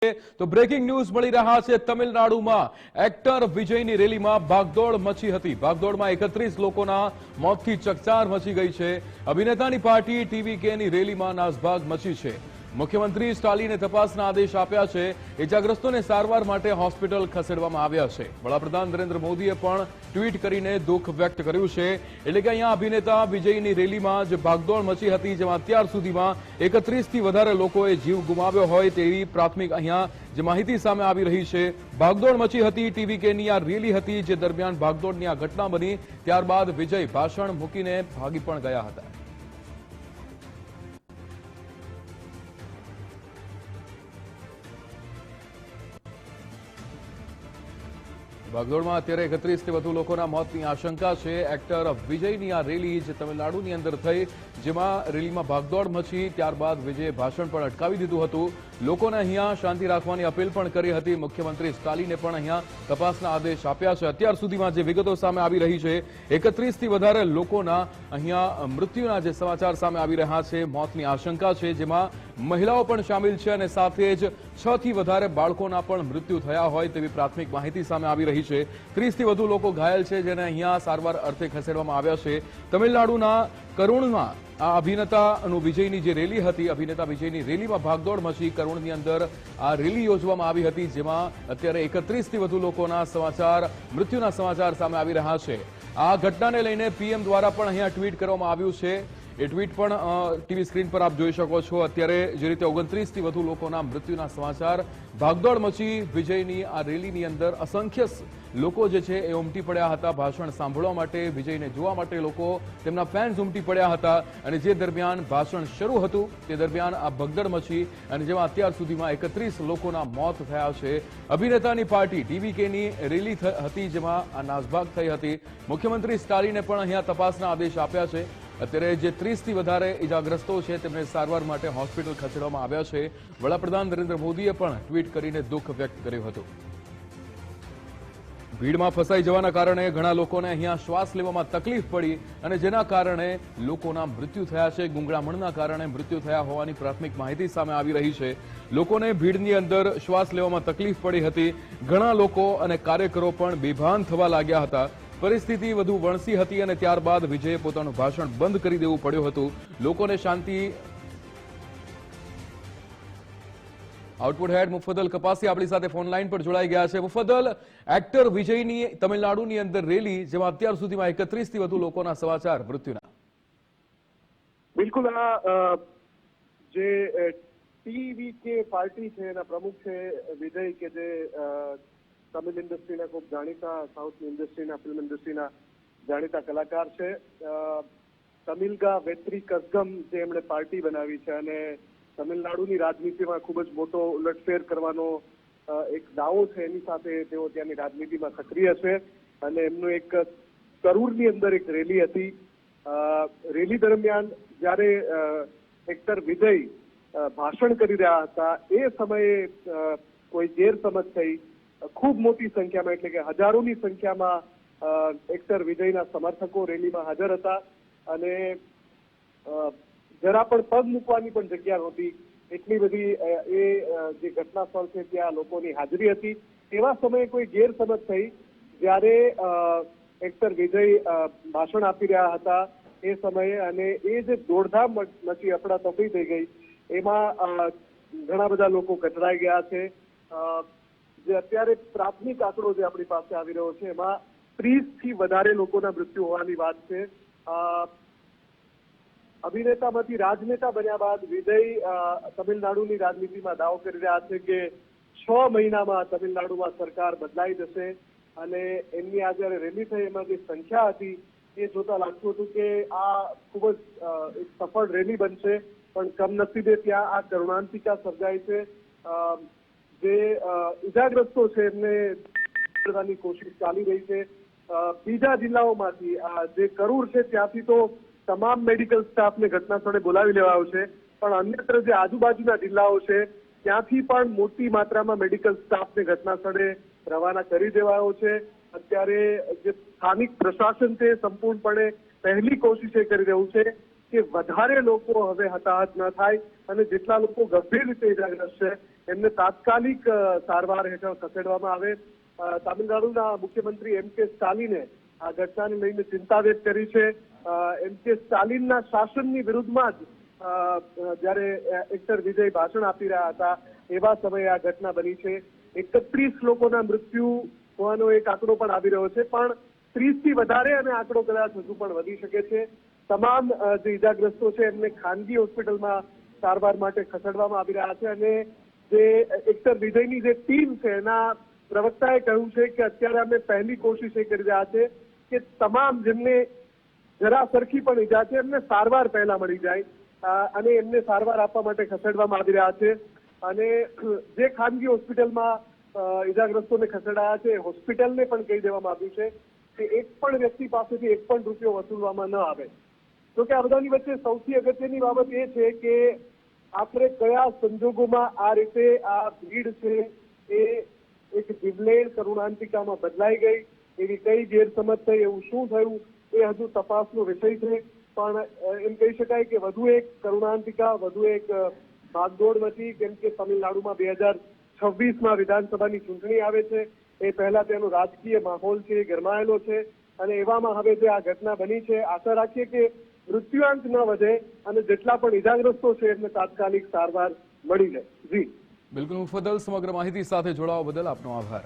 તો breaking news મળી રહ્યા છે તમિલનાડુમાં એક્ટર વિજયની રેલીમાં ભાગદોડ મચી હતી। ભાગદોડમાં 31 લોકોના મોતથી ચકચાર મચી ગઈ છે। અભિનેતાની પાર્ટી ટીવીકેની રેલીમાં નાસભાગ મચી છે। મુખ્યમંત્રી સ્ટાલિને તપાસના આદેશ આપ્યા છે। ઇજાગ્રસ્તોને સારવાર માટે હોસ્પિટલ ખસેડવામાં આવ્યા છે। વડાપ્રધાન નરેન્દ્ર મોદીએ પણ ટ્વીટ કરીને દુઃખ વ્યક્ત કર્યું છે। એટલે કે અહીંયા અભિનેતા વિજયની રેલીમાં જે ભાગદોડ મચી હતી, જેમાં અત્યાર સુધીમાં 31 થી વધારે લોકોએ જીવ ગુમાવ્યો હોય તેવી પ્રાથમિક અહીંયા જે માહિતી સામે આવી રહી છે। ભાગદોડ મચી હતી। ટીવીકેની આ રેલી હતી, જે દરમિયાન ભાગદોડની આ ઘટના બની। ત્યારબાદ વિજય ભાષણ મૂકીને ભાગી પણ ગયા હતા। ભાગદોડમાં અત્યારે 31 થી વધુ લોકોના મોતની આશંકા છે। એક્ટર વિજયની આ રેલી જે તમિલનાડુની અંદર થઈ, જેમાં રેલીમાં ભાગદોડ મચી, ત્યારબાદ વિજયે ભાષણ પણ અટકાવી દીધું હતું। લોકોને અહીંયા શાંતિ રાખવાની અપીલ પણ કરી હતી। મુખ્યમંત્રી સ્ટાલિને પણ અહીંયા તપાસના આદેશ આપ્યા છે। અત્યાર સુધીમાં જે વિગતો સામે આવી રહી છે, 31 થી વધારે લોકોના અહીંયા મૃત્યુના જે સમાચાર સામે આવી રહ્યા છે, મોતની આશંકા છે, જેમાં મહિલાઓ પણ સામેલ છે અને સાથે જ 6 થી વધારે બાળકોના પણ મૃત્યુ થયા હોય તેવી પ્રાથમિક માહિતી સામે આવી રહી છે। 30 થી વધુ લોકો ઘાયલ છે, જેને અહીંયા સારવાર અર્થે ખસેડવામાં આવ્યા છે। તમિલનાડુના કરુણમાં આ અભિનેતાનું વિજયની જે રેલી હતી, અભિનેતા વિજયની રેલીમાં ભાગદોડ મચી। કરુણની અંદર આ રેલી યોજવામાં આવી હતી, જેમાં અત્યારે 31 થી વધુ લોકોના સમાચાર, મૃત્યુના સમાચાર સામે આવી રહ્યા છે। આ ઘટનાને લઈને પીએમ દ્વારા પણ અહીંયા ટ્વીટ કરવામાં આવ્યું છે। એ ટ્વીટ પણ ટીવી સ્ક્રીન પર આપ જોઈ શકો છો। અત્યારે જે રીતે 29 થી વધુ લોકોના મૃત્યુના સમાચાર, ભાગદોડ મચી વિજયની આ રેલીની અંદર અસંખ્ય લોકો જે છે એ ઉમટી પડ્યા હતા ભાષણ સાંભળવા માટે। વિજયને જોવા માટે લોકો, તેમના ફેન્સ ઉમટી પડ્યા હતા અને જે દરમિયાન ભાષણ શરૂ હતું તે દરમિયાન આ ભગદડ મચી અને જેમાં અત્યાર સુધીમાં 31 લોકોના મોત થયા છે। અભિનેતાની પાર્ટી ટીવીકેની રેલી હતી, જેમાં આ નાસભાગ થઈ હતી। મુખ્યમંત્રી સ્ટાલિને પણ અહીંયા તપાસના આદેશ આપ્યા છે। અત્યારે જે 30 થી વધારે ઇજાગ્રસ્તો છે તેમને સારવાર માટે હોસ્પિટલ ખસેડવામાં આવ્યા છે। વડાપ્રધાન નરેન્દ્ર મોદીએ પણ ટ્વીટ કરીને દુઃખ વ્યક્ત કર્યું હતું। ભીડમાં ફસાઈ જવાના કારણે ઘણા લોકોને અહીંયા શ્વાસ લેવામાં તકલીફ પડી અને જેના કારણે લોકોના મૃત્યુ થયા છે। ગુંગળામણના કારણે મૃત્યુ થયા હોવાની પ્રાથમિક માહિતી સામે આવી રહી છે। લોકોને ભીડની અંદર શ્વાસ લેવામાં તકલીફ પડી હતી। ઘણા લોકો અને કાર્યકરો પણ બેભાન થવા લાગ્યા હતા। પરિસ્થિતિ વધુ વણસી હતી અને ત્યારબાદ વિજયે પોતાનું ભાષણ બંધ કરી દેવું પડ્યું હતું। લોકોને શાંતિ। આઉટપુટ હેડ મુફદ્દલ કપાસી આપણી સાથે ફોન લાઈન પર જોડાઈ ગયા છે। મુફદ્દલ, એક્ટર વિજયની તમિલનાડુની અંદર રેલી, જેમાં અત્યાર સુધીમાં 31 થી વધુ લોકોના સમાચાર મૃત્યુના। બિલકુલ, આ જે ટીવીકે પાર્ટી છે એના પ્રમુખ છે વિજય, કે જે તમિલ ઇન્ડસ્ટ્રીના ખૂબ જાણીતા, સાઉથની ઇન્ડસ્ટ્રીના, ફિલ્મ ઇન્ડસ્ટ્રીના જાણીતા કલાકાર છે। તમિલગા વેત્રી કસગમ જે એમણે પાર્ટી બનાવી છે અને તમિલનાડુની રાજનીતિમાં ખૂબ જ મોટો ઉલટફેર કરવાનો એક દાવો છે, એની સાથે તેઓ ત્યાંની રાજનીતિમાં સક્રિય છે અને એમનું એક કરૂરની અંદર એક રેલી હતી। રેલી દરમિયાન જ્યારે એક્ટર વિજય ભાષણ કરી રહ્યા હતા, એ સમયે કોઈ ગેરસમજ થઈ। ખૂબ મોટી સંખ્યામાં, એટલે કે હજારોની સંખ્યામાં એક્ટર વિજયના સમર્થકો રેલીમાં હાજર હતા અને જરા પણ પગ મૂકવાની પણ જગ્યા નહોતી, એટલી બધી એ જે ઘટના સ્થળ છે ત્યાં લોકોની હાજરી હતી। એવા સમયે કોઈ ગેરસમજ થઈ, જ્યારે એક્ટર વિજય ભાષણ આપી રહ્યા હતા એ સમયે, અને એ જે દોડધામ મચી, અફડાતફડી થઈ ગઈ, એમાં ઘણા બધા લોકો કચડાઈ ગયા છે। જે અત્યારે પ્રાથમિક આંકડો જે આપણી પાસે આવી રહ્યો છે, એમાં 30 થી વધારે લોકોના મૃત્યુ હોવાની વાત છે। અભિનેતામાંથી રાજનેતા બન્યા બાદ વિજય તમિલનાડુની રાજનીતિમાં દાવો કરી રહ્યા છે કે 6 મહિનામાં તમિલનાડુમાં સરકાર બદલાઈ જશે અને એમની આ જયારે રેલી થઈ, એમાં જે સંખ્યા હતી એ જોતા લાગતું હતું કે આ ખૂબ જ એક સફળ રેલી બનશે, પણ કમનસીબે ત્યાં આ કરુણાંતિકા સર્જાઈ છે। જે ઇજાગ્રસ્તો છે એમને કરવાની કોશિશ ચાલી રહી છે। બીજા જિલ્લાઓમાંથી, જે કરૂર છે ત્યાંથી તો તમામ મેડિકલ સ્ટાફને ઘટના સ્થળે બોલાવી લેવાયો છે, પણ અન્યત્ર જે આજુબાજુના જિલ્લાઓ છે ત્યાંથી પણ મોટી માત્રામાં મેડિકલ સ્ટાફને ઘટના સ્થળે રવાના કરી દેવાયો છે। અત્યારે જે સ્થાનિક પ્રશાસન છે સંપૂર્ણપણે પહેલી કોશિશ એ કરી રહ્યું છે કે વધારે લોકો હવે હતાહત ન થાય અને જેટલા લોકો ગંભીર રીતે ઇજાગ્રસ્ત છે એમને તાત્કાલિક સારવાર હેઠળ ખસેડવામાં આવે. તામિલનાડુના મુખ્યમંત્રી એમ કે સ્ટાલિને આ ઘટનાને લઈને ચિંતા વ્યક્ત કરી છે. એમ કે સ્ટાલિનના શાસનની વિરુદ્ધમાં જ જ્યારે એક્ટર વિજય ભાષણ આપી રહ્યા હતા એવા સમયે આ ઘટના બની છે. 31 લોકોના મૃત્યુ હોવાનો એક આંકડો પણ આવી રહ્યો છે, પણ 30 થી વધારે અને આંકડો કદાચ હજુ પણ વધી શકે છે. તમામ જે ઈજાગ્રસ્તો છે એમને ખાનગી હોસ્પિટલમાં સારવાર માટે ખસેડવામાં આવી રહ્યા છે અને જે એક્ટર વિજયની જે ટીમ છે એના પ્રવક્તાએ કહ્યું છે કે અત્યારે અમે પહેલી કોશિશ એ કરી રહ્યા છે કે તમામ જેમને જરા સરખી પણ ઈજા છે એમને સારવાર પહેલા મળી જાય અને એમને સારવાર આપવા માટે ખસેડવામાં આવી રહ્યા છે. અને જે ખાનગી હોસ્પિટલમાં ઈજાગ્રસ્તોને ખસેડાયા છે હોસ્પિટલને પણ કહી દેવામાં આવ્યું છે કે એક પણ વ્યક્તિ પાસેથી એક પણ રૂપિયો વસૂલવામાં ન આવે. તો કે આ બધાની વચ્ચે સૌથી અગત્યની બાબત એ છે કે આખરે કયા સંજોગોમાં આ રીતે આ ભીડ છે એ એક જીવલેણ કરુણાંતિકામાં બદલાઈ ગઈ, એવી કઈ ગેરસમજ થઈ, એવું શું થયું એ હજુ તપાસનો વિષય છે. પણ એમ કહી શકાય કે વધુ એક કરુણાંતિકા, વધુ એક ભાગદોડ હતી, કેમ કે તમિલનાડુમાં 2026માં વિધાનસભાની ચૂંટણી આવે છે. એ પહેલા તેનો રાજકીય માહોલ છે ગરમાયેલો છે અને એવામાં હવે જે આ ઘટના બની છે, આશા રાખીએ કે મૃત્યુઆંક ન વધે અને જેટલા પણ ઈજાગ્રસ્તો છે એમને તાત્કાલિક સારવાર મળી જાય. જી બિલકુલ મુફદ્દલ, સમગ્ર માહિતી સાથે જોડાવા બદલ આપનો આભાર.